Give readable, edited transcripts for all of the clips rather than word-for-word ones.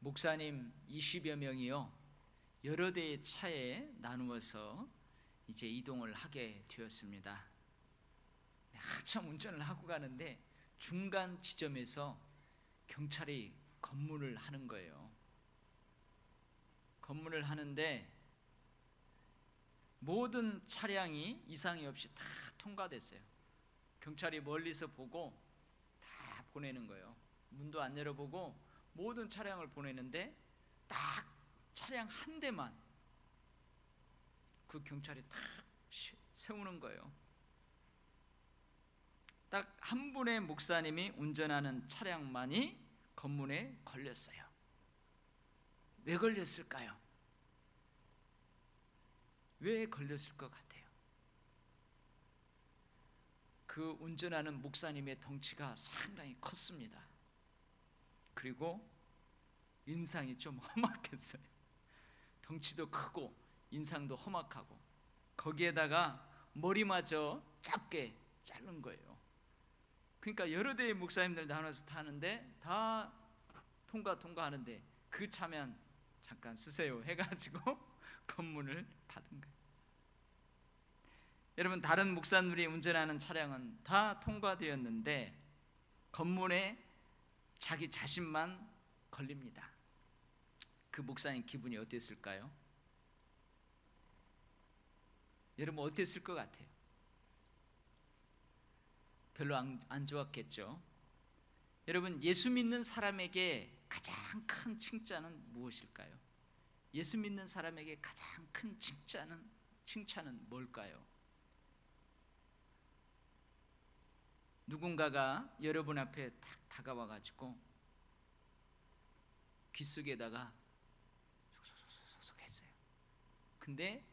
목사님 20여 명이요, 여러 대의 차에 나누어서 이제 이동을 하게 되었습니다. 한참 운전을 하고 가는데 중간 지점에서 경찰이 검문을 하는 거예요. 검문을 하는데 모든 차량이 이상이 없이 다 통과됐어요. 경찰이 멀리서 보고 다 보내는 거예요. 문도 안 열어보고 모든 차량을 보내는데 딱 차량 한 대만 그 경찰이 탁 세우는 거예요. 딱 한 분의 목사님이 운전하는 차량만이 검문에 걸렸어요. 왜 걸렸을까요? 왜 걸렸을 것 같아요? 그 운전하는 목사님의 덩치가 상당히 컸습니다. 그리고 인상이 좀 험악했어요. 덩치도 크고 인상도 험악하고 거기에다가 머리마저 짧게 자른 거예요. 그러니까 여러 대의 목사님들 나눠서 타는데 다 통과하는데 그 차면 잠깐 쓰세요 해가지고 검문을 받은 거예요. 여러분, 다른 목사님들이 운전하는 차량은 다 통과되었는데 검문에 자기 자신만 걸립니다. 그 목사님 기분이 어땠을까요? 여러분, 어땠을 것 같아요? 별로 안 좋았겠죠. 여러분, 예수 믿는 사람에게 가장 큰 칭찬은 무엇일까요? 예수 믿는 사람에게 가장 큰 칭찬은 뭘까요? 누군가가 여러분 앞에 탁 다가와 가지고 귓속에다가 쏙쏙쏙쏙 했어요. 근데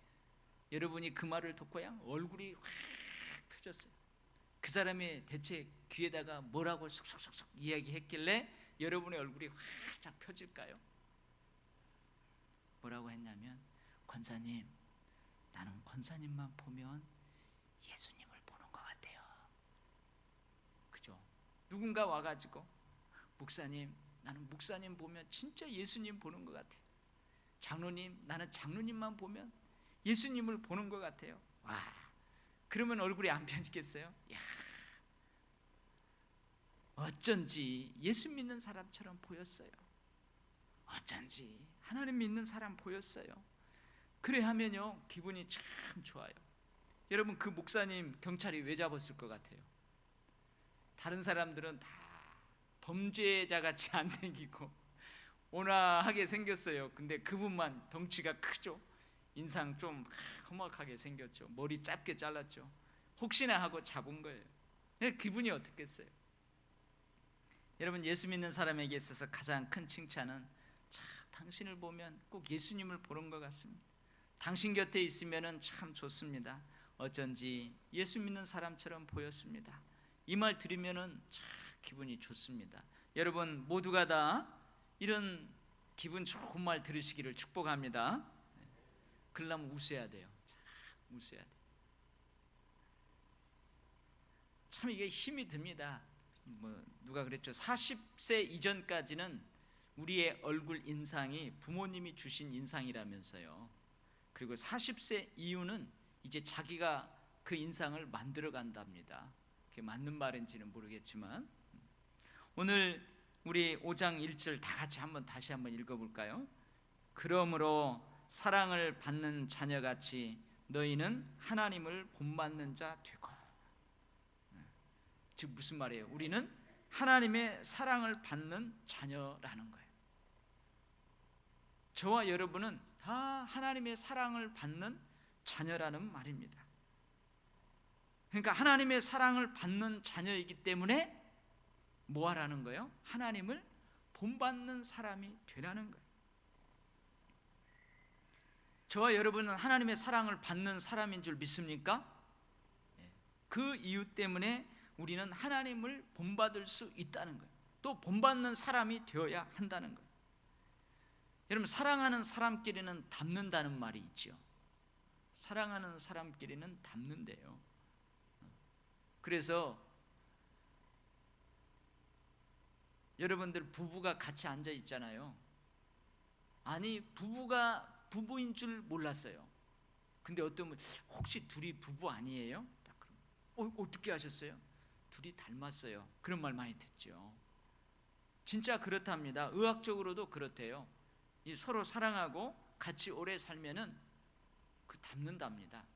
여러분이 그 말을 듣고 그냥 얼굴이 확 펴졌어요. 그 사람이 대체 귀에다가 뭐라고 쏙쏙쏙쏙 이야기했길래 여러분의 얼굴이 활짝 펴질까요? 뭐라고 했냐면, 권사님, 나는 권사님만 보면 예수님을 보는 것 같아요. 그죠? 누군가 와가지고, 목사님, 나는 목사님 보면 진짜 예수님 보는 것 같아요. 장로님, 나는 장로님만 보면 예수님을 보는 것 같아요. 와, 그러면 얼굴이 안 펴지겠어요? 야, 어쩐지 예수 믿는 사람처럼 보였어요. 어쩐지 하나님 믿는 사람 보였어요. 그래 하면요, 기분이 참 좋아요. 여러분, 그 목사님 경찰이 왜 잡았을 것 같아요? 다른 사람들은 다 범죄자같이 안 생기고 온화하게 생겼어요. 근데 그분만 덩치가 크죠. 인상 좀 험악하게 생겼죠. 머리 짧게 잘랐죠. 혹시나 하고 잡은 거예요. 기분이 어떻겠어요? 여러분, 예수 믿는 사람에게 있어서 가장 큰 칭찬은 당신을 보면 꼭 예수님을 보는 것 같습니다. 당신 곁에 있으면 참 좋습니다. 어쩐지 예수 믿는 사람처럼 보였습니다. 이 말 들으면 참 기분이 좋습니다. 여러분 모두가 다 이런 기분 좋은 말 들으시기를 축복합니다. 그러려면 웃어야 돼요. 웃어야 돼요. 참 이게 힘이 듭니다. 누가 그랬죠? 40세 이전까지는 우리의 얼굴 인상이 부모님이 주신 인상이라면서요. 그리고 40세 이후는 이제 자기가 그 인상을 만들어 간답니다. 그게 맞는 말인지는 모르겠지만, 오늘 우리 5장 1절 다 같이 다시 한번 읽어볼까요? 그러므로 사랑을 받는 자녀같이 너희는 하나님을 본받는 자 되고. 즉 무슨 말이에요? 우리는 하나님의 사랑을 받는 자녀라는 거예요. 저와 여러분은 다 하나님의 사랑을 받는 자녀라는 말입니다. 그러니까 하나님의 사랑을 받는 자녀이기 때문에 뭐 하라는 거예요? 하나님을 본받는 사람이 되라는 거예요. 저와 여러분은 하나님의 사랑을 받는 사람인 줄 믿습니까? 그 이유 때문에 우리는 하나님을 본받을 수 있다는 거예요. 또 본받는 사람이 되어야 한다는 거예요. 여러분, 사랑하는 사람끼리는 닮는다는 말이 있죠. 사랑하는 사람끼리는 닮는데요. 그래서 여러분들 부부가 같이 앉아 있잖아요. 아니 부부가 부부인 줄 몰랐어요. 근데 어떤 분 혹시 둘이 부부 아니에요? 딱 그럼 어떻게 하셨어요? 둘이 닮았어요. 그런 말 많이 듣죠. 진짜 그렇답니다. 의학적으로도 그렇대요. 이 서로 사랑하고 같이 오래 살면은 그 닮는답니다.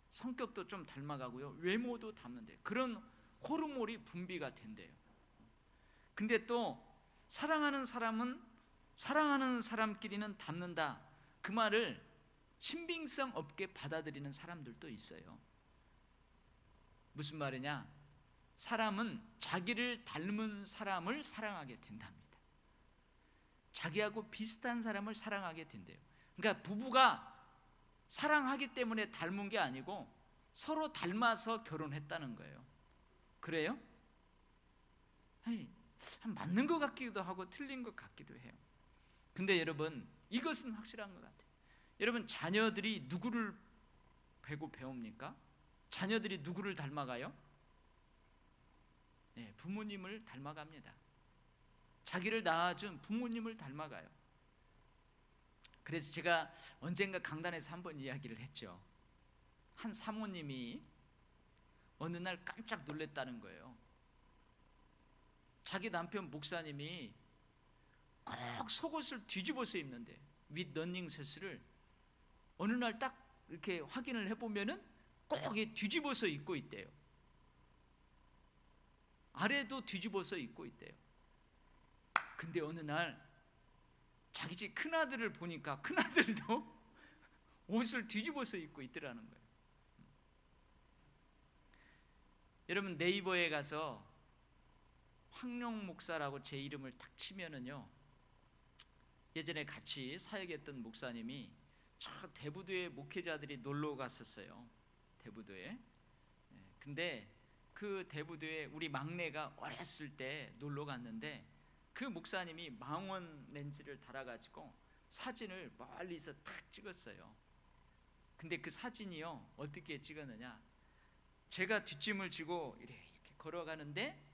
성격도 좀 닮아가고요. 외모도 닮는데 그런 호르몬이 분비가 된대요. 근데 또 사랑하는 사람은 사랑하는 사람끼리는 닮는다. 그 말을 신빙성 없게 받아들이는 사람들도 있어요. 무슨 말이냐? 사람은 자기를 닮은 사람을 사랑하게 된답니다. 자기하고 비슷한 사람을 사랑하게 된대요. 그러니까 부부가 사랑하기 때문에 닮은 게 아니고 서로 닮아서 결혼했다는 거예요. 그래요? 아니, 맞는 것 같기도 하고 틀린 것 같기도 해요. 근데 여러분, 이것은 확실한 것 같아요. 여러분, 자녀들이 누구를 보고 배웁니까? 자녀들이 누구를 닮아가요? 네, 부모님을 닮아갑니다. 자기를 낳아준 부모님을 닮아가요. 그래서 제가 언젠가 강단에서 한번 이야기를 했죠. 한 사모님이 어느 날 깜짝 놀랐다는 거예요. 자기 남편 목사님이 꼭 속옷을 뒤집어서 입는데 윗 러닝셔츠를 어느 날 딱 이렇게 확인을 해보면은 꼭 뒤집어서 입고 있대요. 아래도 뒤집어서 입고 있대요. 근데 어느 날 자기 집 큰아들을 보니까 큰아들도 옷을 뒤집어서 입고 있더라는 거예요. 여러분, 네이버에 가서 황룡 목사라고 제 이름을 탁 치면은요, 예전에 같이 사역했던 목사님이 저 대부도에 목회자들이 놀러 갔었어요. 대부도에. 근데 그 대부도에 우리 막내가 어렸을 때 놀러 갔는데 그 목사님이 망원 렌즈를 달아가지고 사진을 멀리서 탁 찍었어요. 근데 그 사진이요, 어떻게 찍었느냐? 제가 뒷짐을 지고 이렇게 걸어가는데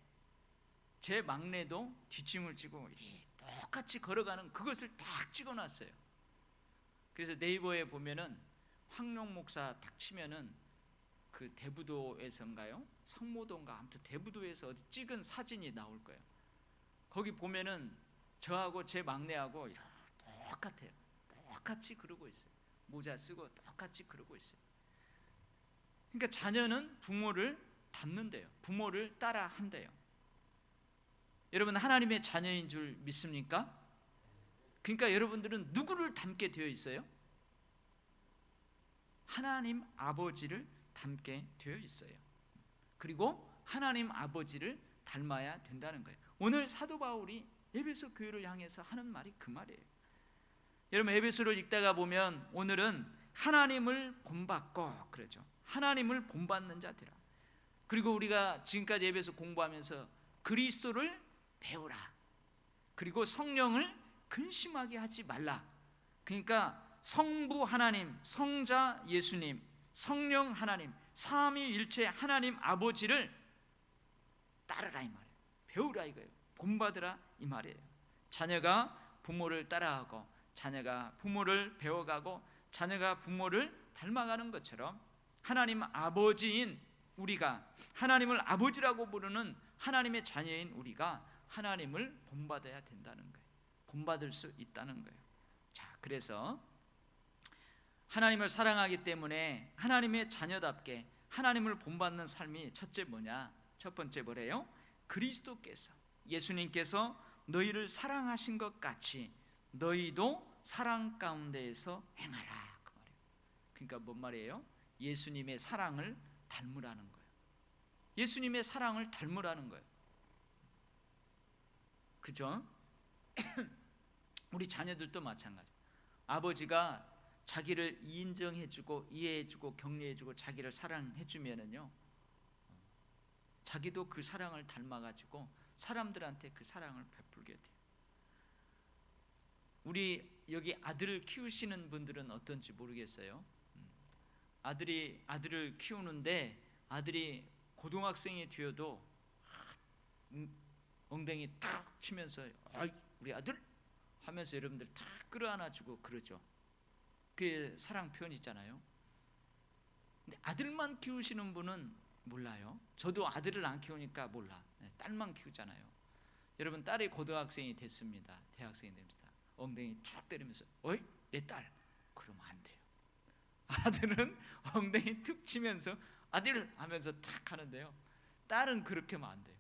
제 막내도 뒷짐을 지고 이렇게 똑같이 걸어가는 그것을 딱 찍어놨어요. 그래서 네이버에 보면은 황룡 목사 딱 치면은 그 대부도에서인가요? 성모도인가 아무튼 대부도에서 어디 찍은 사진이 나올 거예요. 거기 보면은 저하고 제 막내하고 똑같아요. 똑같이 그러고 있어요. 모자 쓰고 똑같이 그러고 있어요. 그러니까 자녀는 부모를 닮는데요. 부모를 따라 한대요. 여러분, 하나님의 자녀인 줄 믿습니까? 그러니까 여러분들은 누구를 닮게 되어 있어요? 하나님 아버지를 닮게 되어 있어요. 그리고 하나님 아버지를 닮아야 된다는 거예요. 오늘 사도 바울이 에베소 교회를 향해서 하는 말이 그 말이에요. 여러분, 에베소를 읽다가 보면 오늘은 하나님을 본받고 그러죠. 하나님을 본받는 자들아. 그리고 우리가 지금까지 에베소 공부하면서 그리스도를 배우라. 그리고 성령을 근심하게 하지 말라. 그러니까 성부 하나님, 성자 예수님, 성령 하나님, 삼위일체 하나님 아버지를 따르라 이 말이에요. 배우라 이거예요. 본받으라 이 말이에요. 자녀가 부모를 따라하고 자녀가 부모를 배워가고 자녀가 부모를 닮아가는 것처럼 하나님 아버지인 우리가 하나님을 아버지라고 부르는 하나님의 자녀인 우리가 하나님을 본받아야 된다는 거예요. 본받을 수 있다는 거예요. 자, 그래서 하나님을 사랑하기 때문에 하나님의 자녀답게 하나님을 본받는 삶이 첫째 뭐냐? 첫 번째 뭐래요? 그리스도께서 예수님께서 너희를 사랑하신 것 같이 너희도 사랑 가운데에서 행하라 그 말이에요. 그러니까 뭔 말이에요? 예수님의 사랑을 닮으라는 거예요. 예수님의 사랑을 닮으라는 거예요. 그죠? 우리 자녀들도 마찬가지. 아버지가 자기를 인정해주고 이해해주고 격려해주고 자기를 사랑해주면은요, 자기도 그 사랑을 닮아가지고 사람들한테 그 사랑을 베풀게 돼요. 우리 여기 아들을 키우시는 분들은 어떤지 모르겠어요. 아들을 키우는데 아들이 고등학생이 되어도 엉덩이 탁 치면서 우리 아들 하면서 여러분들 다 끌어안아주고 그러죠. 그게 사랑 표현 있잖아요. 근데 아들만 키우시는 분은 몰라요. 저도 아들을 안 키우니까 몰라. 딸만 키우잖아요. 여러분, 딸이 고등학생이 됐습니다. 대학생이 됩니다. 엉덩이 툭 때리면서 어이 내 딸, 그러면 안 돼요. 아들은 엉덩이 툭 치면서 아들 하면서 탁 하는데요, 딸은 그렇게 하면 안 돼요.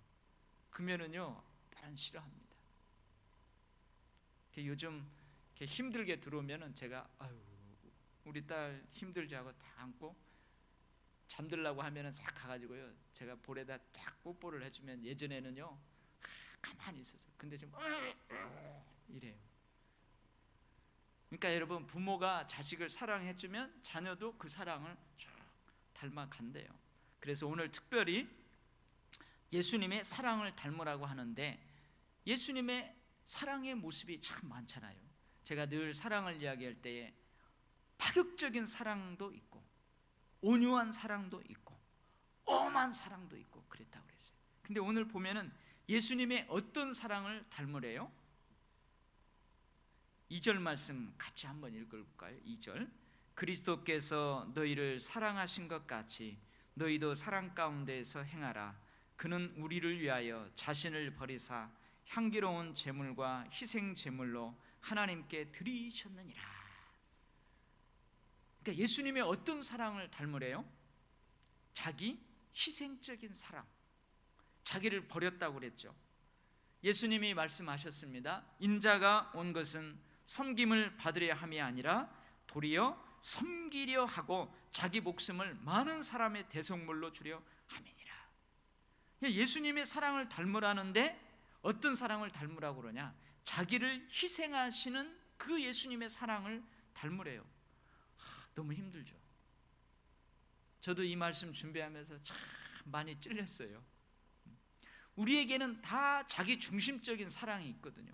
그러면은요 딸은 싫어합니다. 요즘 이렇게 힘들게 들어오면은 제가 아유 우리 딸 힘들지 하고 다 안고 잠들라고 하면은 싹 가가지고요 제가 볼에다 딱 뽀뽀를 해주면, 예전에는요 가만히 있었어요. 근데 지금 이래요. 그러니까 여러분, 부모가 자식을 사랑해주면 자녀도 그 사랑을 쭉 닮아간대요. 그래서 오늘 특별히 예수님의 사랑을 닮으라고 하는데, 예수님의 사랑의 모습이 참 많잖아요. 제가 늘 사랑을 이야기할 때에 파격적인 사랑도 있고 온유한 사랑도 있고 엄한 사랑도 있고 그랬다고 그랬어요. 근데 오늘 보면은 예수님의 어떤 사랑을 닮으래요? 2절 말씀 같이 한번 읽어볼까요? 2절, 그리스도께서 너희를 사랑하신 것 같이 너희도 사랑 가운데서 행하라. 그는 우리를 위하여 자신을 버리사 향기로운 제물과 희생 제물로 하나님께 드리셨느니라. 그러니까 예수님의 어떤 사랑을 닮으래요? 자기 희생적인 사랑, 자기를 버렸다고 그랬죠. 예수님이 말씀하셨습니다. 인자가 온 것은 섬김을 받으려 함이 아니라 도리어 섬기려 하고 자기 목숨을 많은 사람의 대속물로 주려 함이니라. 예수님의 사랑을 닮으라는데 어떤 사랑을 닮으라고 그러냐? 자기를 희생하시는 그 예수님의 사랑을 닮으래요. 너무 힘들죠. 저도 이 말씀 준비하면서 참 많이 찔렸어요. 우리에게는 다 자기 중심적인 사랑이 있거든요.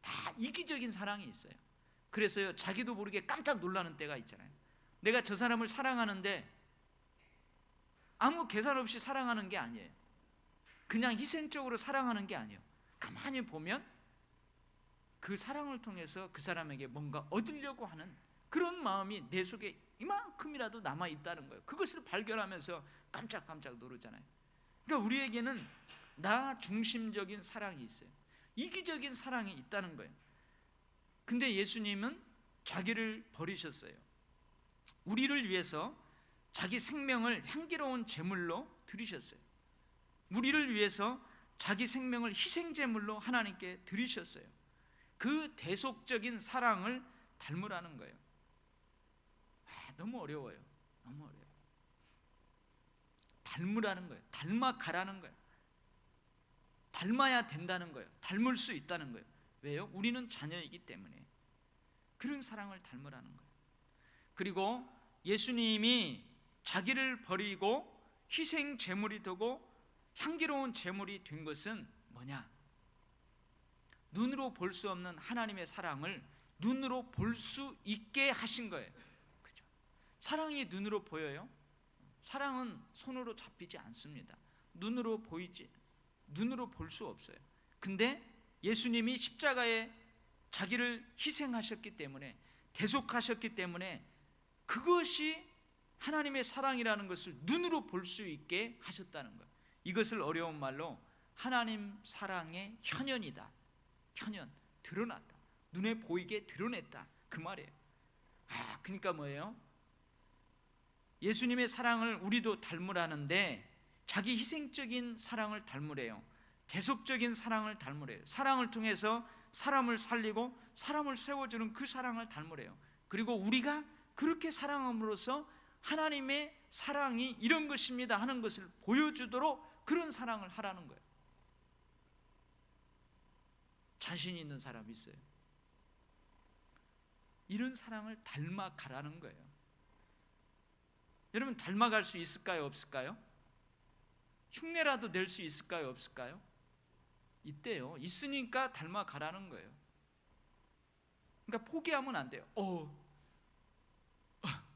다 이기적인 사랑이 있어요. 그래서요 자기도 모르게 깜짝 놀라는 때가 있잖아요. 내가 저 사람을 사랑하는데 아무 계산 없이 사랑하는 게 아니에요. 그냥 희생적으로 사랑하는 게 아니에요. 가만히 보면 그 사랑을 통해서 그 사람에게 뭔가 얻으려고 하는 그런 마음이 내 속에 이만큼이라도 남아 있다는 거예요. 그것을 발견하면서 깜짝깜짝 놀라잖아요. 그러니까 우리에게는 나 중심적인 사랑이 있어요. 이기적인 사랑이 있다는 거예요. 근데 예수님은 자기를 버리셨어요. 우리를 위해서 자기 생명을 향기로운 제물로 드리셨어요. 우리를 위해서 자기 생명을 희생 제물로 하나님께 드리셨어요. 그 대속적인 사랑을 닮으라는 거예요. 너무 어려워요. 너무 어려워요. 닮으라는 거예요. 닮아가라는 거예요. 닮아야 된다는 거예요. 닮을 수 있다는 거예요. 왜요? 우리는 자녀이기 때문에. 그런 사랑을 닮으라는 거예요. 그리고 예수님이 자기를 버리고 희생 제물이 되고 향기로운 제물이 된 것은 뭐냐? 눈으로 볼 수 없는 하나님의 사랑을 눈으로 볼 수 있게 하신 거예요. 그죠? 사랑이 눈으로 보여요? 사랑은 손으로 잡히지 않습니다. 눈으로 볼 수 없어요. 근데 예수님이 십자가에 자기를 희생하셨기 때문에, 대속하셨기 때문에 그것이 하나님의 사랑이라는 것을 눈으로 볼 수 있게 하셨다는 거예요. 이것을 어려운 말로 하나님 사랑의 현현이다. 현현, 드러났다. 눈에 보이게 드러냈다. 그 말이에요. 그러니까 뭐예요? 예수님의 사랑을 우리도 닮으라는데 자기 희생적인 사랑을 닮으래요. 대속적인 사랑을 닮으래요. 사랑을 통해서 사람을 살리고 사람을 세워주는 그 사랑을 닮으래요. 그리고 우리가 그렇게 사랑함으로써 하나님의 사랑이 이런 것입니다 하는 것을 보여주도록 그런 사랑을 하라는 거예요. 자신 있는 사람이 있어요. 이런 사랑을 닮아가라는 거예요. 여러분, 닮아갈 수 있을까요? 없을까요? 흉내라도 낼 수 있을까요? 없을까요? 있대요. 있으니까 닮아가라는 거예요. 그러니까 포기하면 안 돼요.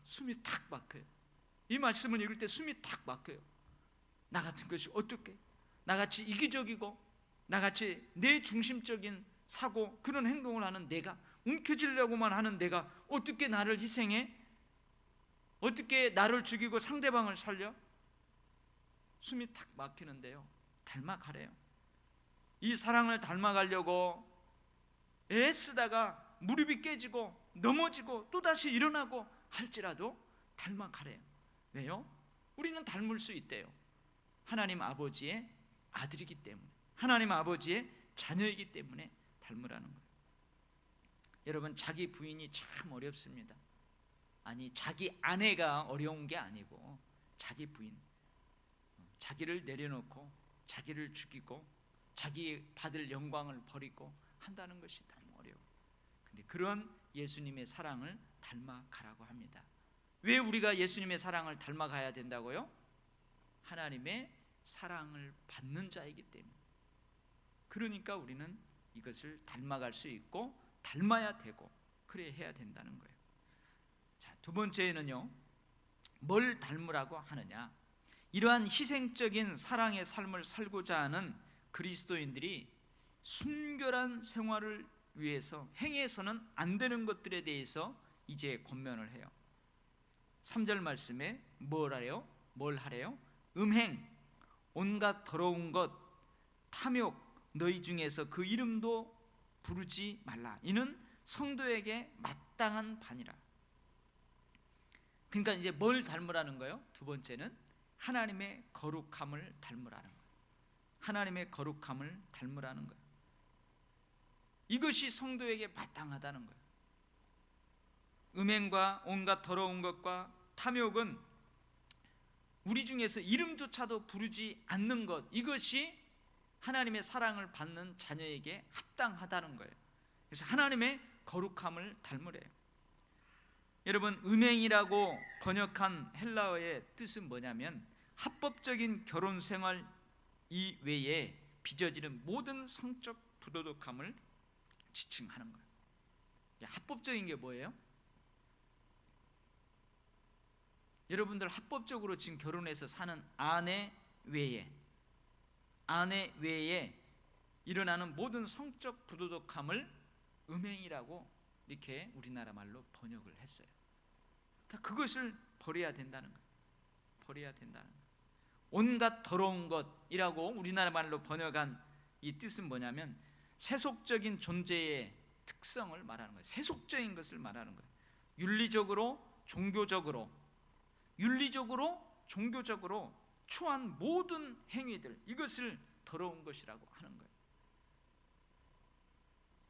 숨이 탁 막혀요. 이 말씀을 읽을 때 숨이 탁 막혀요. 나 같은 것이 어떻게, 나같이 이기적이고 나같이 내 중심적인 사고 그런 행동을 하는 내가, 움켜쥐려고만 하는 내가 어떻게 나를 희생해? 어떻게 나를 죽이고 상대방을 살려? 숨이 탁 막히는데요, 닮아가래요. 이 사랑을 닮아가려고 애쓰다가 무릎이 깨지고 넘어지고 또다시 일어나고 할지라도 닮아가래요. 왜요? 우리는 닮을 수 있대요. 하나님 아버지의 아들이기 때문에, 하나님 아버지의 자녀이기 때문에 닮으라는 거예요. 여러분, 자기 부인이 참 어렵습니다. 아니, 자기 아내가 어려운 게 아니고 자기 부인, 자기를 내려놓고 자기를 죽이고 자기 받을 영광을 버리고 한다는 것이 너무 어려워요. 근데 그런 예수님의 사랑을 닮아가라고 합니다. 왜 우리가 예수님의 사랑을 닮아가야 된다고요? 하나님의 사랑을 받는 자이기 때문에. 그러니까 우리는 이것을 닮아갈 수 있고 닮아야 되고 그래야 해야 된다는 거예요. 자, 두 번째는요, 뭘 닮으라고 하느냐? 이러한 희생적인 사랑의 삶을 살고자 하는 그리스도인들이 순결한 생활을 위해서 행해서는 안 되는 것들에 대해서 이제 권면을 해요. 3절 말씀에 뭘 하래요? 음행, 온갖 더러운 것, 탐욕, 너희 중에서 그 이름도 부르지 말라. 이는 성도에게 마땅한 반이라. 그러니까 이제 뭘 닮으라는 거예요? 두 번째는 하나님의 거룩함을 닮으라는 거예요. 하나님의 거룩함을 닮으라는 거예요. 이것이 성도에게 마땅하다는 거예요. 음행과 온갖 더러운 것과 탐욕은 우리 중에서 이름조차도 부르지 않는 것, 이것이 하나님의 사랑을 받는 자녀에게 합당하다는 거예요. 그래서 하나님의 거룩함을 닮으래요. 여러분, 음행이라고 번역한 헬라어의 뜻은 뭐냐면 합법적인 결혼 생활 이외에 빚어지는 모든 성적 부도덕함을 지칭하는 거예요. 합법적인 게 뭐예요? 여러분들 합법적으로 지금 결혼해서 사는 아내 외에 일어나는 모든 성적 부도덕함을 음행이라고 이렇게 우리나라 말로 번역을 했어요. 그러니까 그것을 버려야 된다는 거예요. 버려야 된다는 거예요. 온갖 더러운 것이라고 우리나라 말로 번역한 이 뜻은 뭐냐면 세속적인 존재의 특성을 말하는 거예요. 세속적인 것을 말하는 거예요. 윤리적으로, 종교적으로 추한 모든 행위들, 이것을 더러운 것이라고 하는 거예요.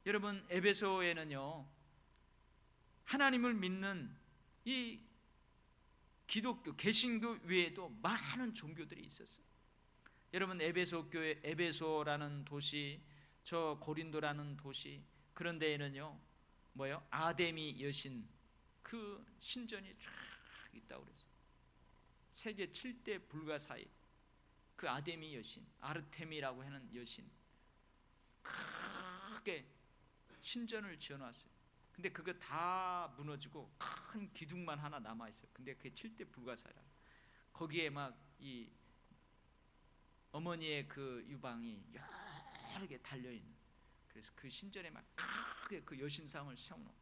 여러분, 에베소에는요, 하나님을 믿는 이 기독교, 개신교 외에도 많은 종교들이 있었어요. 여러분, 에베소 교회, 에베소라는 도시, 저 고린도라는 도시, 그런 데에는요, 뭐예요? 아데미 여신, 그 신전이 쫙 있다고 그랬어요. 세계 7대 불가사의 그 아데미 여신, 아르테미라고 하는 여신, 크게 신전을 지어놨어요. 근데 그거 다 무너지고 큰 기둥만 하나 남아있어요. 근데 그게 7대 불가사라. 거기에 막 이 어머니의 그 유방이 여러 개 달려있는, 그래서 그 신전에 막 크게 그 여신상을 세워놓은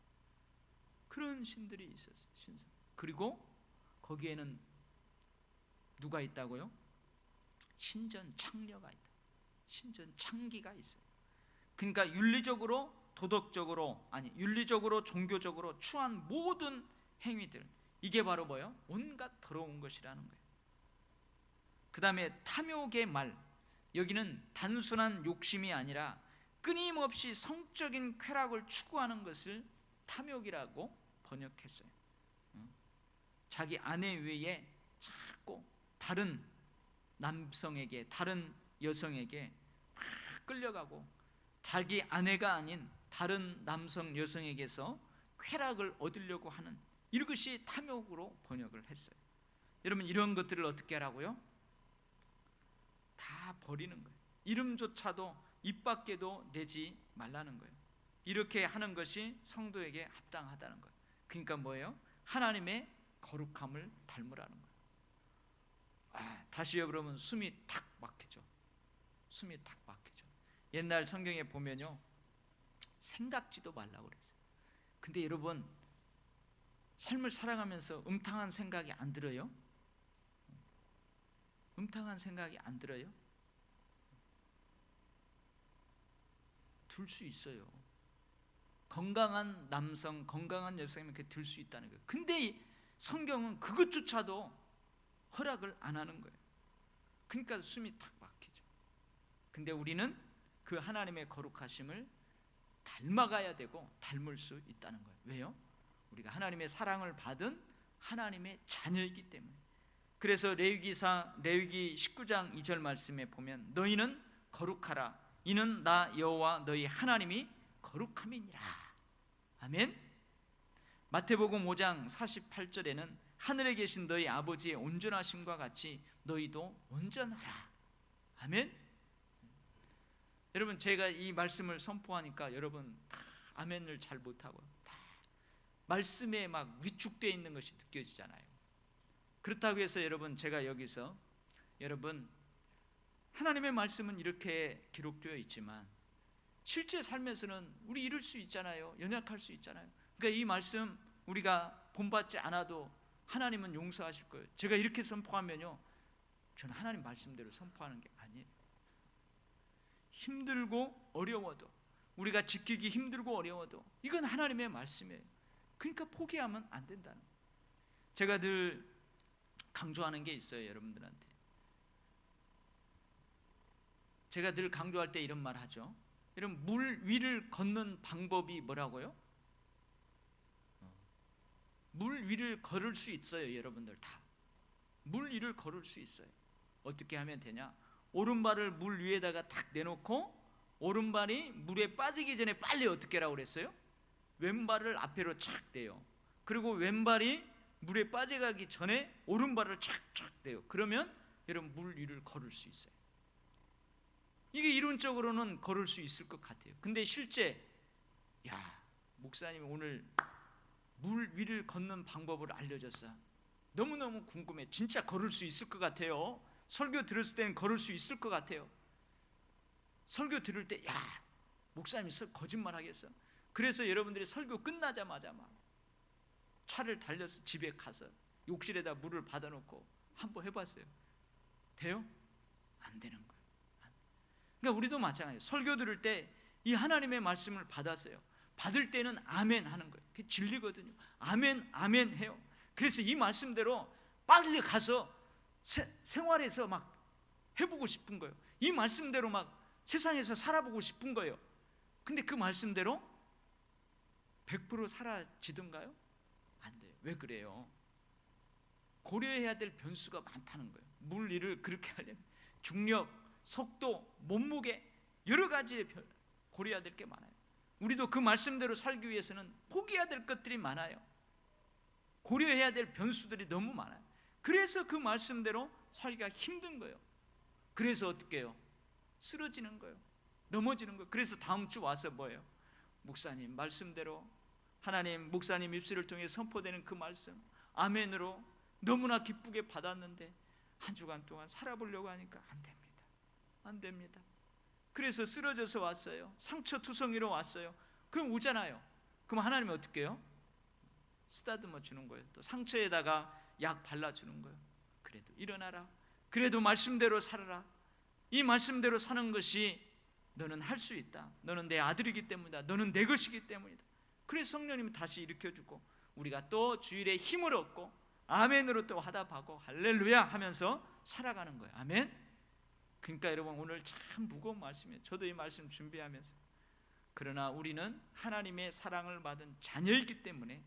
그런 신들이 있었어요. 신상. 그리고 거기에는 누가 있다고요? 신전 창녀가 있다. 신전 창기가 있어요. 그러니까 윤리적으로, 도덕적으로, 아니 윤리적으로, 종교적으로 추한 모든 행위들, 이게 바로 뭐예요? 온갖 더러운 것이라는 거예요. 그 다음에 탐욕의 말, 여기는 단순한 욕심이 아니라 끊임없이 성적인 쾌락을 추구하는 것을 탐욕이라고 번역했어요. 자기 아내 외에 자꾸 다른 남성에게, 다른 여성에게 막 끌려가고 자기 아내가 아닌 다른 남성, 여성에게서 쾌락을 얻으려고 하는, 이것이 탐욕으로 번역을 했어요. 여러분, 이런 것들을 어떻게 하라고요? 다 버리는 거예요. 이름조차도 입 밖에도 내지 말라는 거예요. 이렇게 하는 것이 성도에게 합당하다는 거예요. 그러니까 뭐예요? 하나님의 거룩함을 닮으라는 거예요. 다시요, 그러면 숨이 탁 막히죠. 숨이 탁 막히죠. 옛날 성경에 보면요, 생각지도 말라고 그랬어요. 근데 여러분, 삶을 살아가면서 음탕한 생각이 안 들어요? 음탕한 생각이 안 들어요? 들 수 있어요. 건강한 남성, 건강한 여성이면 그게 들 수 있다는 거예요. 근데 성경은 그것조차도 허락을 안 하는 거예요. 그러니까 숨이 탁 막히죠. 근데 우리는 그 하나님의 거룩하심을 닮아가야 되고 닮을 수 있다는 거예요. 왜요? 우리가 하나님의 사랑을 받은 하나님의 자녀이기 때문에. 그래서 레위기 19장 2절 말씀에 보면 너희는 거룩하라. 이는 나 여호와 너희 하나님이 거룩함이니라. 아멘. 마태복음 5장 48절에는 하늘에 계신 너희 아버지의 온전하심과 같이 너희도 온전하라. 아멘. 여러분, 제가 이 말씀을 선포하니까 여러분 다 아멘을 잘 못하고 다 말씀에 막 위축되어 있는 것이 느껴지잖아요. 그렇다고 해서 여러분, 제가 여기서 여러분, 하나님의 말씀은 이렇게 기록되어 있지만 실제 삶에서는 우리 이룰 수 있잖아요. 연약할 수 있잖아요. 그러니까 이 말씀 우리가 본받지 않아도 하나님은 용서하실 거예요. 제가 이렇게 선포하면요, 저는 하나님 말씀대로 선포하는 게 아니에요. 힘들고 어려워도, 우리가 지키기 힘들고 어려워도 이건 하나님의 말씀이에요. 그러니까 포기하면 안 된다는 거예요. 제가 늘 강조하는 게 있어요, 여러분들한테. 제가 늘 강조할 때 이런 말 하죠. 여러분, 물 위를 걷는 방법이 뭐라고요? 물 위를 걸을 수 있어요. 여러분들 다 물 위를 걸을 수 있어요. 어떻게 하면 되냐? 오른발을 물 위에다가 탁 내놓고 오른발이 물에 빠지기 전에 빨리 어떻게 하라고 그랬어요? 왼발을 앞으로 착 대요. 그리고 왼발이 물에 빠져가기 전에 오른발을 착착 대요. 그러면 여러분 물 위를 걸을 수 있어요. 이게 이론적으로는 걸을 수 있을 것 같아요. 근데 실제 목사님 오늘 물 위를 걷는 방법을 알려줬어. 너무너무 궁금해. 진짜 걸을 수 있을 것 같아요. 설교 들었을 때는 걸을 수 있을 것 같아요. 설교 들을 때 목사님이 거짓말 하겠어? 그래서 여러분들이 설교 끝나자마자 막 차를 달려서 집에 가서 욕실에다 물을 받아놓고 한번 해봤어요. 돼요? 안 되는 거예요. 그러니까 우리도 마찬가지예요. 설교 들을 때 이 하나님의 말씀을 받았어요. 받을 때는 아멘 하는 거예요. 그게 진리거든요. 아멘 아멘 해요. 그래서 이 말씀대로 빨리 가서 생활에서 막 해보고 싶은 거예요. 이 말씀대로 막 세상에서 살아보고 싶은 거예요. 근데 그 말씀대로 100% 사라지던가요? 안 돼요. 왜 그래요? 고려해야 될 변수가 많다는 거예요. 물 위를 그렇게 하려면 중력, 속도, 몸무게 여러 가지 고려해야 될 게 많아요. 우리도 그 말씀대로 살기 위해서는 포기해야 될 것들이 많아요. 고려해야 될 변수들이 너무 많아요. 그래서 그 말씀대로 살기가 힘든 거예요. 그래서 어떻게 해요? 쓰러지는 거예요. 넘어지는 거예요. 그래서 다음 주 와서 뭐예요? 목사님 말씀대로 하나님 목사님 입술을 통해 선포되는 그 말씀 아멘으로 너무나 기쁘게 받았는데 한 주간 동안 살아보려고 하니까 안 됩니다. 안 됩니다. 그래서 쓰러져서 왔어요. 상처투성이로 왔어요. 그럼 오잖아요. 그럼 하나님이 어떻게 해요? 쓰다듬어 주는 거예요. 또 상처에다가 약 발라주는 거예요. 그래도 일어나라. 그래도 말씀대로 살아라. 이 말씀대로 사는 것이 너는 할 수 있다. 너는 내 아들이기 때문이다. 너는 내 것이기 때문이다. 그래서 성령님이 다시 일으켜주고 우리가 또 주일에 힘을 얻고 아멘으로 또 화답하고 할렐루야 하면서 살아가는 거예요. 아멘. 그러니까 여러분 오늘 참 무거운 말씀이에요. 저도 이 말씀 준비하면서 그러나 우리는 하나님의 사랑을 받은 자녀이기 때문에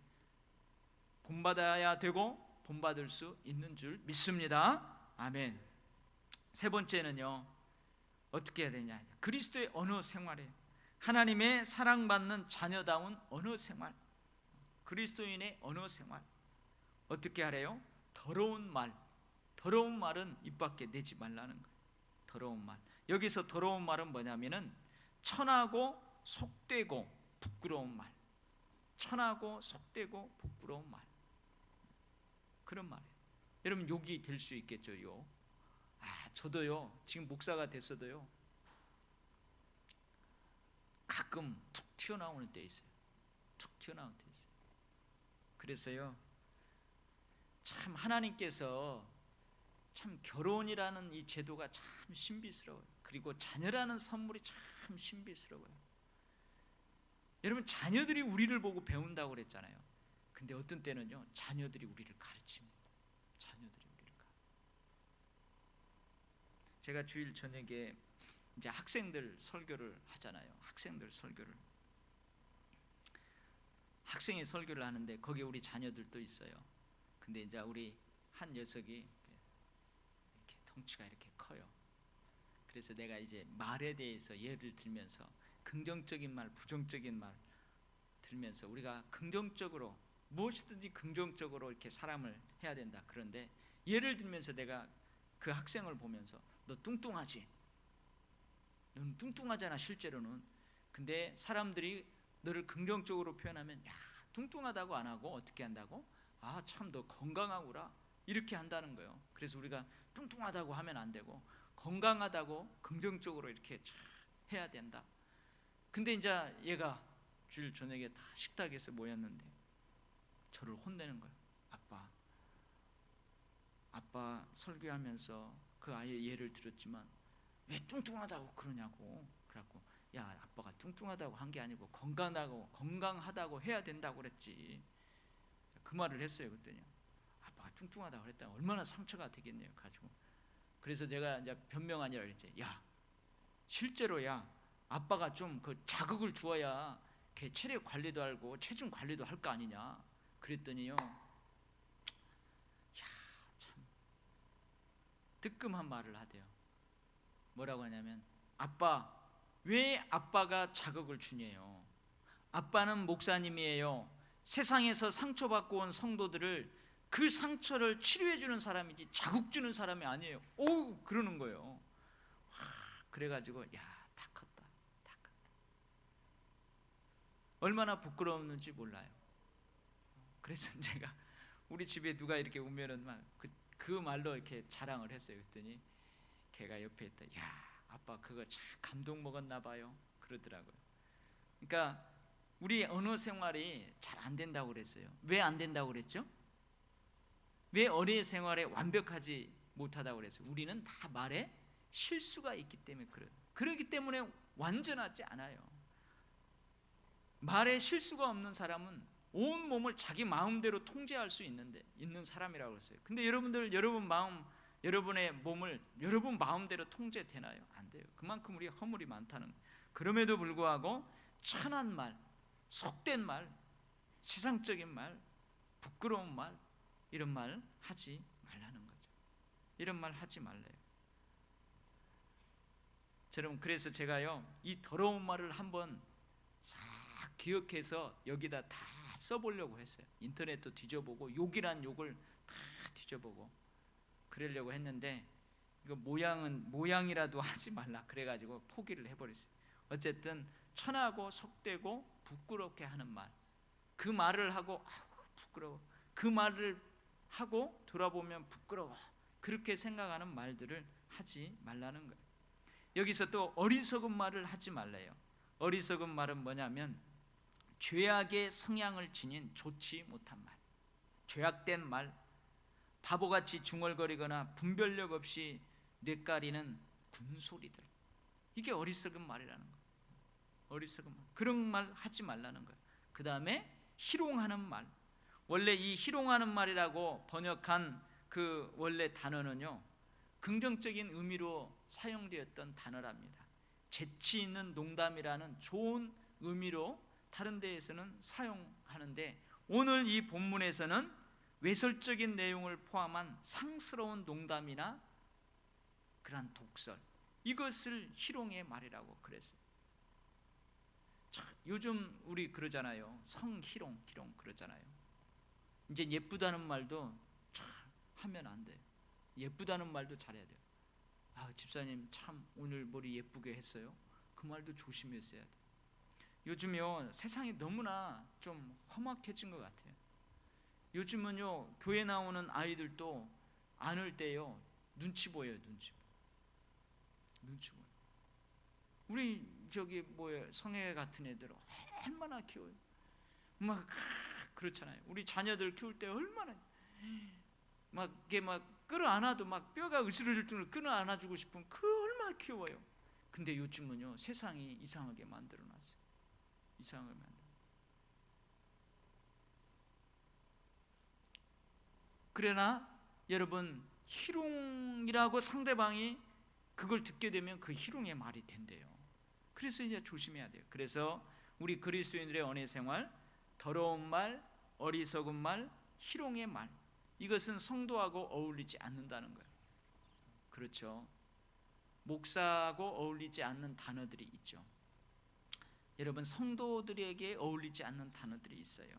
본받아야 되고 본받을 수 있는 줄 믿습니다. 아멘. 세 번째는요, 어떻게 해야 되냐? 그리스도의 언어 생활이에요. 하나님의 사랑받는 자녀다운 언어 생활. 그리스도인의 언어 생활. 어떻게 하래요? 더러운 말. 더러운 말은 입 밖에 내지 말라는 거예요. 더러운 말. 여기서 더러운 말은 뭐냐면은 천하고 속되고 부끄러운 말. 천하고 속되고 부끄러운 말. 그런 말이에요. 여러분 욕이 될 수 있겠죠. 욕. 저도요 지금 목사가 됐어도요 가끔 툭 튀어나오는 때 있어요. 툭 튀어나오는 때 있어요. 그래서요, 참 하나님께서 참 결혼이라는 이 제도가 참 신비스러워요. 그리고 자녀라는 선물이 참 신비스러워요. 여러분, 자녀들이 우리를 보고 배운다고 그랬잖아요. 근데 어떤 때는요, 자녀들이 우리를 가르칩니다. 자녀들이 우리를 제가 주일 저녁에 이제 학생들 설교를 하잖아요. 학생들 설교를. 학생이 설교를 하는데 거기에 우리 자녀들도 있어요. 근데 이제 우리 한 녀석이 이렇게 덩치가 이렇게 커요. 그래서 내가 이제 말에 대해서 예를 들면서 긍정적인 말, 부정적인 말 들면서 우리가 긍정적으로 무엇이든지 긍정적으로 이렇게 사람을 해야 된다. 그런데 예를 들면서 내가 그 학생을 보면서 너 뚱뚱하지? 너는 뚱뚱하잖아 실제로는. 근데 사람들이 너를 긍정적으로 표현하면 야, 뚱뚱하다고 안 하고 어떻게 한다고? 아, 참 너 건강하구나 이렇게 한다는 거예요. 그래서 우리가 뚱뚱하다고 하면 안 되고 건강하다고 긍정적으로 이렇게 해야 된다. 근데 이제 얘가 주일 저녁에 다 식탁에서 모였는데 저를 혼내는 거예요. 아빠 설교하면서 그 아이의 예를 들었지만 왜 뚱뚱하다고 그러냐고. 그래갖고 야, 아빠가 뚱뚱하다고 한 게 아니고 건강하다고 해야 된다고 그랬지. 그 말을 했어요. 그랬더니 아빠가 뚱뚱하다고 그랬다. 얼마나 상처가 되겠네요. 가지고. 그래서 제가 이제 변명하니라 그랬지. 야, 실제로야 아빠가 좀 그 자극을 주어야 걔 체력 관리도 하고 체중 관리도 할 거 아니냐. 그랬더니요, 야, 참 뜨끔한 말을 하대요. 뭐라고 하냐면 왜 아빠가 자극을 주냐요. 아빠는 목사님이에요. 세상에서 상처받고 온 성도들을 그 상처를 치료해 주는 사람이지 자극 주는 사람이 아니에요. 오, 그러는 거예요. 그래가지고 야, 다 컸다. 얼마나 부끄러웠는지 몰라요. 그래서 제가 우리 집에 누가 이렇게 오면은 막 그 말로 이렇게 자랑을 했어요. 그랬더니 걔가 옆에 있다. 야, 아빠 그거 참 감동 먹었나 봐요. 그러더라고요. 그러니까 우리 언어 생활이 잘 안 된다고 그랬어요. 왜 안 된다고 그랬죠? 왜 어린이 생활에 완벽하지 못하다고 그랬어요? 우리는 다 말에 실수가 있기 때문에 그래요. 그렇기 때문에 완전하지 않아요. 말에 실수가 없는 사람은 온 몸을 자기 마음대로 통제할 수 있는 사람이라고 그랬어요. 근데 여러분의 몸을 여러분 마음대로 통제되나요? 안 돼요. 그만큼 우리 허물이 많다는 거예요. 그럼에도 불구하고 천한 말, 속된 말, 세상적인 말, 부끄러운 말, 이런 말 하지 말라는 거죠. 이런 말 하지 말래요. 여러분, 그래서 제가요, 이 더러운 말을 한번 싹 기억해서 여기다 다 써보려고 했어요. 인터넷도 뒤져보고 욕이란 욕을 다 뒤져보고 그러려고 했는데 이거 모양이라도 하지 말라 그래가지고 포기를 해버렸어요. 어쨌든 천하고 속되고 부끄럽게 하는 말, 그 말을 하고 부끄러워, 그 말을 하고 돌아보면 부끄러워, 그렇게 생각하는 말들을 하지 말라는 거예요. 여기서 또 어리석은 말을 하지 말래요. 어리석은 말은 뭐냐면 죄악의 성향을 지닌 좋지 못한 말, 죄악된 말, 바보같이 중얼거리거나 분별력 없이 뇌까리는 군소리들, 이게 어리석은 말이라는 거예요. 어리석은 말, 그런 말 하지 말라는 거예요. 그 다음에 희롱하는 말, 원래 이 희롱하는 말이라고 번역한 그 원래 단어는요, 긍정적인 의미로 사용되었던 단어랍니다. 재치 있는 농담이라는 좋은 의미로 다른 데에서는 사용하는데, 오늘 이 본문에서는 외설적인 내용을 포함한 상스러운 농담이나 그러한 독설, 이것을 희롱의 말이라고 그랬어요. 요즘 우리 그러잖아요. 성희롱 그러잖아요. 이제 예쁘다는 말도 참 하면 안 돼요. 예쁘다는 말도 잘해야 돼요. 아, 집사님 참 오늘 머리 예쁘게 했어요. 그 말도 조심했어야 돼요. 요즘요, 세상이 너무나 좀 험악해진 것 같아요. 요즘은요, 교회 나오는 아이들도 안을 때요, 눈치 보여요. 눈치 보여. 우리 저기 뭐예요, 성애 같은 애들 얼마나 키워요. 막 그렇잖아요. 우리 자녀들 키울 때 얼마나 막 이게 막 끌어안아도 막 뼈가 으스러질 정도로 끌어안아주고 싶은 그 얼마나 귀여워요. 근데 요즘은요, 세상이 이상하게 만들어놨어요. 이상하게 만들어. 그러나 여러분, 희롱이라고 상대방이 그걸 듣게 되면 그 희롱의 말이 된대요. 그래서 이제 조심해야 돼요. 그래서 우리 그리스도인들의 언어 생활, 더러운 말, 어리석은 말, 희롱의 말, 이것은 성도하고 어울리지 않는다는 거예요. 그렇죠. 목사하고 어울리지 않는 단어들이 있죠. 여러분, 성도들에게 어울리지 않는 단어들이 있어요.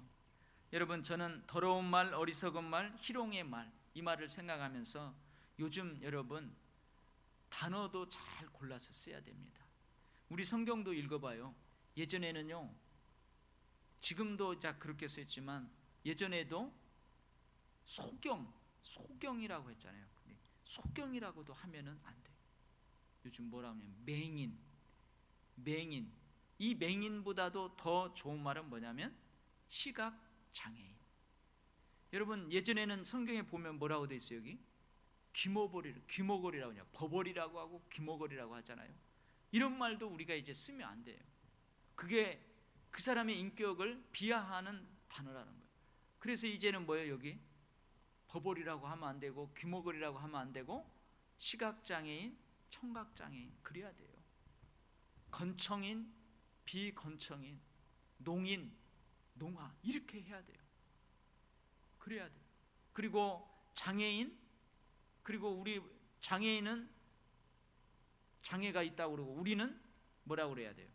여러분, 저는 더러운 말, 어리석은 말, 희롱의 말, 이 말을 생각하면서 요즘 여러분 단어도 잘 골라서 써야 됩니다. 우리 성경도 읽어봐요. 예전에는요, 지금도 그렇게 써있지만 예전에도 소경이라고 했잖아요. 근데 소경이라고도 하면은 안 돼요. 요즘 뭐라 하면 맹인. 이 맹인보다도 더 좋은 말은 뭐냐면 시각장애인. 여러분, 예전에는 성경에 보면 뭐라고 돼 있어요? 여기 귀머거리라고 하냐, 버버리라고 하고 귀머거리라고 하잖아요. 이런 말도 우리가 이제 쓰면 안 돼요. 그게 그 사람의 인격을 비하하는 단어라는 거예요. 그래서 이제는 뭐예요? 여기 버버리라고 하면 안 되고 귀머거리라고 하면 안 되고 시각장애인, 청각장애인 그래야 돼요. 건청인, 비건청인, 농인, 농아 이렇게 해야 돼요. 그래야 돼요. 그리고 장애인, 그리고 우리 장애인은 장애가 있다고 그러고 우리는 뭐라고 그래야 돼요?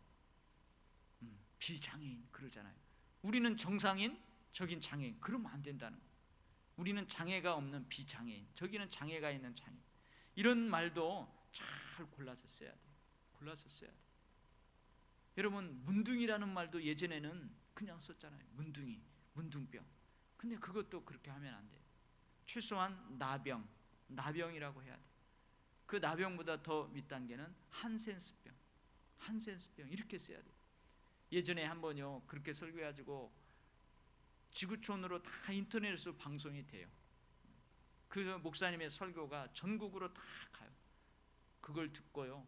비장애인 그러잖아요. 우리는 정상인, 저긴 장애인. 그러면 안 된다는 거예요. 우리는 장애가 없는 비장애인, 저기는 장애가 있는 장애인. 이런 말도 잘 골라서 써야 돼요. 골라서 써야 돼요. 여러분, 문둥이라는 말도 예전에는 그냥 썼잖아요. 문둥이, 문둥병. 근데 그것도 그렇게 하면 안 돼요. 최소한 나병이라고 해야 돼요. 그 나병보다 더 밑단계는 한센스병 이렇게 써야 돼요. 예전에 한번요 그렇게 설교해가지고 지구촌으로 다 인터넷으로 방송이 돼요. 그 목사님의 설교가 전국으로 다 가요. 그걸 듣고요,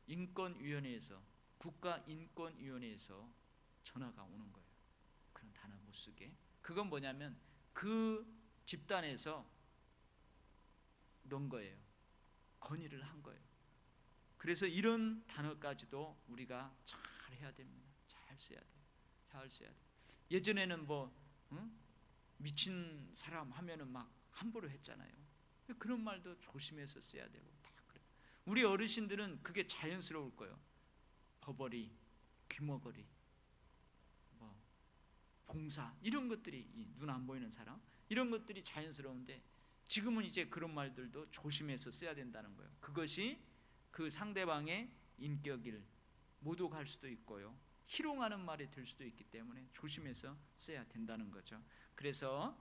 인권위원회에서, 국가인권위원회에서 전화가 오는 거예요. 그런 단어 못 쓰게. 그건 뭐냐면 그 집단에서 넣은 거예요. 건의를 한 거예요. 그래서 이런 단어까지도 우리가 잘 해야 됩니다. 잘 써야 돼요. 잘 써야 돼요. 예전에는 미친 사람 하면은 막 함부로 했잖아요. 그런 말도 조심해서 써야 되고 다 그래요. 우리 어르신들은 그게 자연스러울 거예요. 버버리, 귀머거리, 봉사 이런 것들이, 눈 안 보이는 사람 이런 것들이 자연스러운데 지금은 이제 그런 말들도 조심해서 써야 된다는 거예요. 그것이 그 상대방의 인격을 모독할 수도 있고요, 희롱하는 말이 될 수도 있기 때문에 조심해서 써야 된다는 거죠. 그래서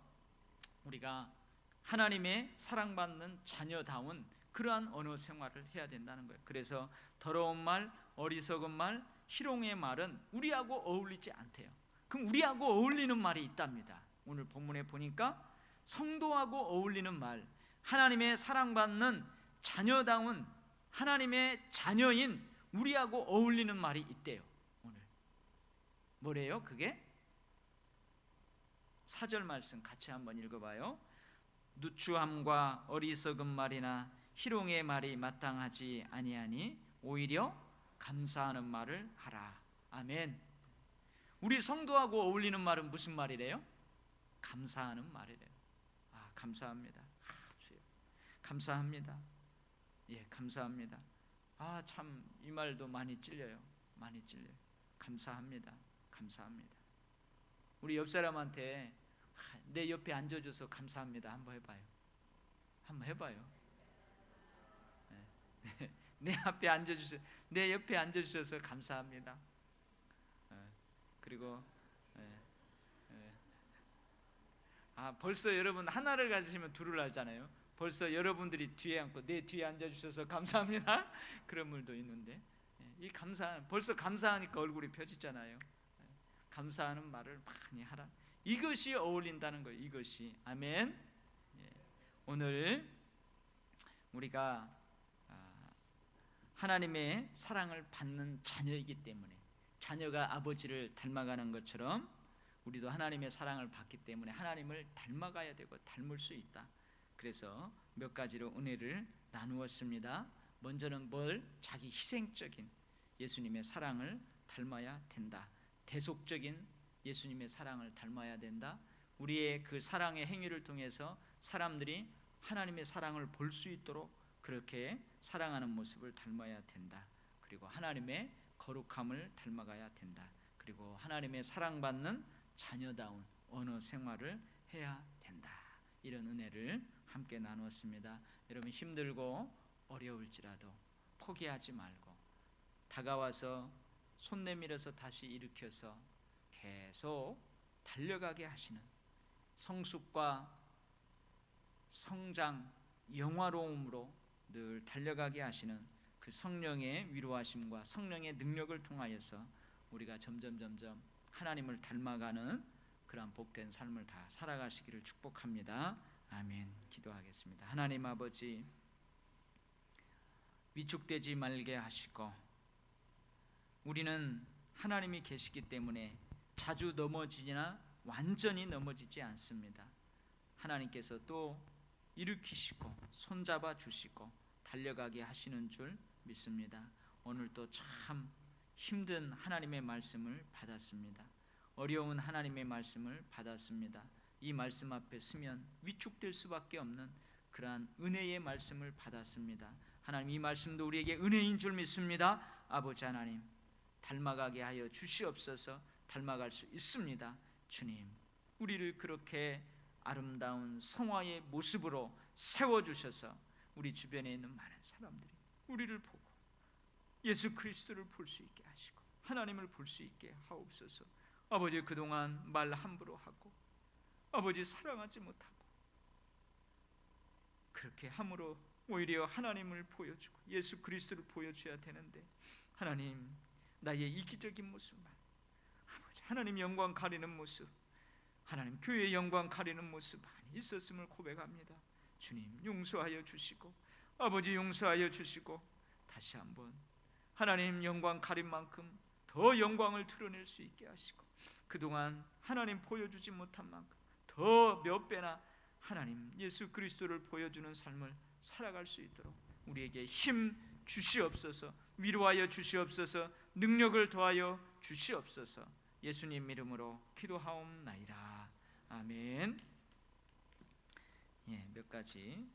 우리가 하나님의 사랑받는 자녀다운 그러한 언어 생활을 해야 된다는 거예요. 그래서 더러운 말, 어리석은 말, 희롱의 말은 우리하고 어울리지 않대요. 그럼 우리하고 어울리는 말이 있답니다. 오늘 본문에 보니까 성도하고 어울리는 말, 하나님의 사랑받는 자녀다운 하나님의 자녀인 우리하고 어울리는 말이 있대요. 오늘 뭐래요? 그게 4절 말씀 같이 한번 읽어봐요. 누추함과 어리석은 말이나 희롱의 말이 마땅하지 아니하니 오히려 감사하는 말을 하라. 아멘. 우리 성도하고 어울리는 말은 무슨 말이래요? 감사하는 말이래요. 감사합니다. 주여, 감사합니다. 예, 감사합니다. 참 이 말도 많이 찔려요. 많이 찔려요. 감사합니다. 감사합니다. 우리 옆 사람한테 내 옆에 앉아줘서 감사합니다 한번 해봐요. 한번 해봐요. 내 앞에 앉아주셔서, 내 옆에 앉아주셔서 감사합니다. 그리고 벌써 여러분 하나를 가지시면 둘을 알잖아요. 벌써 여러분들이 뒤에 앉고 내 뒤에 앉아주셔서 감사합니다 그런 분도 있는데, 이 벌써 감사하니까 얼굴이 펴지잖아요. 감사하는 말을 많이 하라. 이것이 어울린다는 거예요. 이것이. 아멘. 오늘 우리가 하나님의 사랑을 받는 자녀이기 때문에, 자녀가 아버지를 닮아가는 것처럼 우리도 하나님의 사랑을 받기 때문에 하나님을 닮아가야 되고 닮을 수 있다. 그래서 몇 가지로 은혜를 나누었습니다. 먼저는 자기 희생적인 예수님의 사랑을 닮아야 된다. 대속적인 예수님의 사랑을 닮아야 된다. 우리의 그 사랑의 행위를 통해서 사람들이 하나님의 사랑을 볼 수 있도록 그렇게 사랑하는 모습을 닮아야 된다. 그리고 하나님의 거룩함을 닮아가야 된다. 그리고 하나님의 사랑받는 자녀다운 언어 생활을 해야 된다. 이런 은혜를 함께 나누었습니다. 여러분, 힘들고 어려울지라도 포기하지 말고 다가와서 손 내밀어서 다시 일으켜서 계속 달려가게 하시는, 성숙과 성장, 영화로움으로 늘 달려가게 하시는 그 성령의 위로하심과 성령의 능력을 통하여서 우리가 점점 하나님을 닮아가는 그러한 복된 삶을 다 살아가시기를 축복합니다. 아멘. 기도하겠습니다. 하나님 아버지, 위축되지 말게 하시고, 우리는 하나님이 계시기 때문에 자주 넘어지나 완전히 넘어지지 않습니다. 하나님께서 또 일으키시고 손잡아 주시고 달려가게 하시는 줄 믿습니다. 오늘도 참 힘든 하나님의 말씀을 받았습니다. 어려운 하나님의 말씀을 받았습니다. 이 말씀 앞에 서면 위축될 수밖에 없는 그러한 은혜의 말씀을 받았습니다. 하나님, 이 말씀도 우리에게 은혜인 줄 믿습니다. 아버지 하나님, 닮아가게 하여 주시옵소서. 닮아갈 수 있습니다. 주님, 우리를 그렇게 아름다운 성화의 모습으로 세워주셔서 우리 주변에 있는 많은 사람들이 우리를 보고 예수 그리스도를 볼 수 있게 하시고 하나님을 볼 수 있게 하옵소서. 아버지, 그동안 말 함부로 하고 아버지 사랑하지 못하고 그렇게 함으로 오히려 하나님을 보여주고 예수 그리스도를 보여줘야 되는데, 하나님, 나의 이기적인 모습만, 아버지 하나님 영광 가리는 모습, 하나님 교회의 영광 가리는 모습 많이 있었음을 고백합니다. 주님, 용서하여 주시고 아버지 용서하여 주시고 다시 한번 하나님 영광 가린 만큼 더 영광을 드러낼 수 있게 하시고, 그동안 하나님 보여주지 못한 만큼 더 몇 배나 하나님 예수 그리스도를 보여주는 삶을 살아갈 수 있도록 우리에게 힘 주시옵소서. 위로하여 주시옵소서. 능력을 더하여 주시옵소서. 예수님 이름으로 기도하옵나이다. 아멘. 몇 가지